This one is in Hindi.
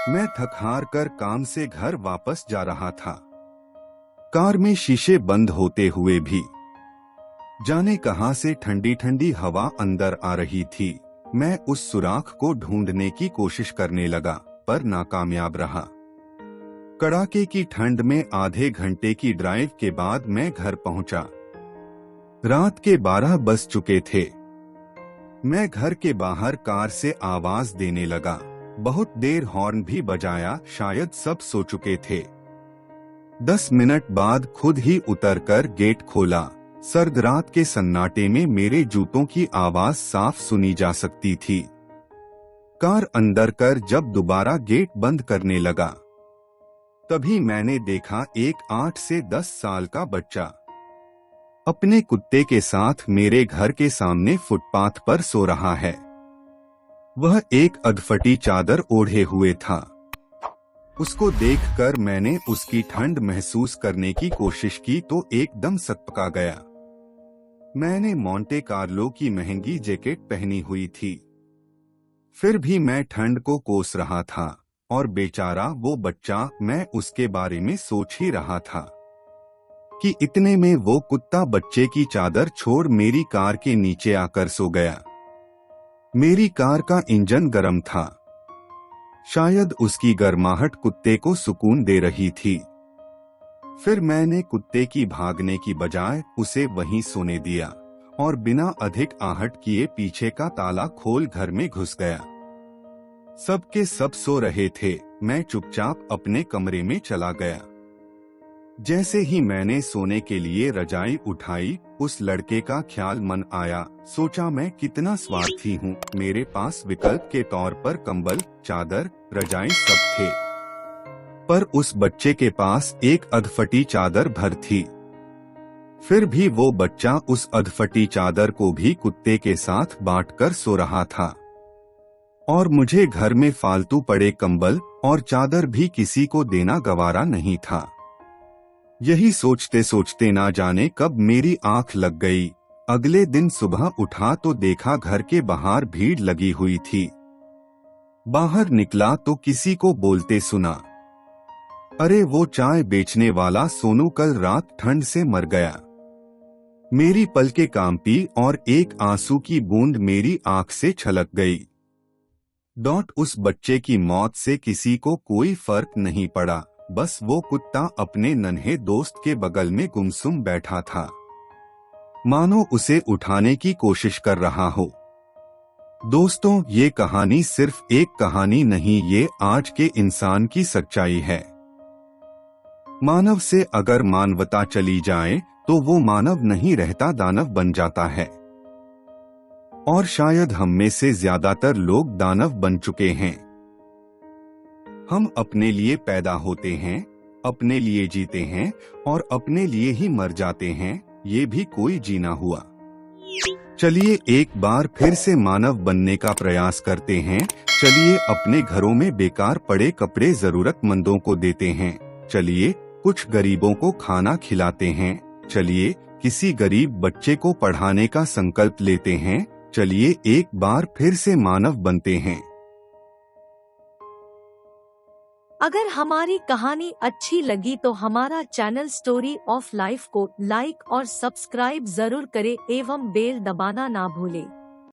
मैं थक हार कर काम से घर वापस जा रहा था। कार में शीशे बंद होते हुए भी जाने कहां से ठंडी ठंडी हवा अंदर आ रही थी। मैं उस सुराख को ढूंढने की कोशिश करने लगा, पर नाकामयाब रहा। कड़ाके की ठंड में आधे घंटे की ड्राइव के बाद मैं घर पहुंचा। रात के 12 बज चुके थे। मैं घर के बाहर कार से आवाज देने लगा। बहुत देर हॉर्न भी बजाया, शायद सब सो चुके थे। 10 मिनट बाद खुद ही उतरकर गेट खोला। सर्द रात के सन्नाटे में मेरे जूतों की आवाज साफ सुनी जा सकती थी। कार अंदर कर जब दोबारा गेट बंद करने लगा, तभी मैंने देखा एक 8 से 10 साल का बच्चा अपने कुत्ते के साथ मेरे घर के सामने फुटपाथ पर सो रहा है। वह एक अधफटी चादर ओढ़े हुए था। उसको देखकर मैंने उसकी ठंड महसूस करने की कोशिश की तो एकदम सकपका गया। मैंने मोंटे कार्लो की महंगी जैकेट पहनी हुई थी, फिर भी मैं ठंड को कोस रहा था। और बेचारा वो बच्चा, मैं उसके बारे में सोच ही रहा था कि इतने में वो कुत्ता बच्चे की चादर छोड़ मेरी कार के नीचे आकर सो गया। मेरी कार का इंजन गर्म था। शायद उसकी गर्माहट कुत्ते को सुकून दे रही थी। फिर मैंने कुत्ते की भागने की बजाय उसे वहीं सोने दिया और बिना अधिक आहट किए पीछे का ताला खोल घर में घुस गया। सबके सब सो रहे थे। मैं चुपचाप अपने कमरे में चला गया। जैसे ही मैंने सोने के लिए रजाई उठाई, उस लड़के का ख्याल मन आया। सोचा मैं कितना स्वार्थी हूँ, मेरे पास विकल्प के तौर पर कंबल, चादर, रजाई सब थे, पर उस बच्चे के पास एक अधफटी चादर भर थी। फिर भी वो बच्चा उस अधफटी चादर को भी कुत्ते के साथ बांटकर सो रहा था और मुझे घर में फालतू पड़े कंबल और चादर भी किसी को देना गवारा नहीं था। यही सोचते सोचते ना जाने कब मेरी आंख लग गई। अगले दिन सुबह उठा तो देखा घर के बाहर भीड़ लगी हुई थी। बाहर निकला तो किसी को बोलते सुना, अरे वो चाय बेचने वाला सोनू कल रात ठंड से मर गया। मेरी पलकें कांपी और एक आंसू की बूंद मेरी आंख से छलक गई। उस बच्चे की मौत से किसी को कोई फर्क नहीं पड़ा, बस वो कुत्ता अपने नन्हे दोस्त के बगल में गुमसुम बैठा था, मानो उसे उठाने की कोशिश कर रहा हो। दोस्तों, ये कहानी सिर्फ एक कहानी नहीं, ये आज के इंसान की सच्चाई है। मानव से अगर मानवता चली जाए तो वो मानव नहीं रहता, दानव बन जाता है। और शायद हम में से ज्यादातर लोग दानव बन चुके हैं। हम अपने लिए पैदा होते हैं, अपने लिए जीते हैं और अपने लिए ही मर जाते हैं। ये भी कोई जीना हुआ। चलिए एक बार फिर से मानव बनने का प्रयास करते हैं। चलिए अपने घरों में बेकार पड़े कपड़े जरूरतमंदों को देते हैं। चलिए कुछ गरीबों को खाना खिलाते हैं। चलिए किसी गरीब बच्चे को पढ़ाने का संकल्प लेते हैं। चलिए एक बार फिर से मानव बनते हैं। अगर हमारी कहानी अच्छी लगी तो हमारा चैनल स्टोरी ऑफ लाइफ को लाइक और सब्सक्राइब जरूर करें एवं बेल दबाना ना भूलें।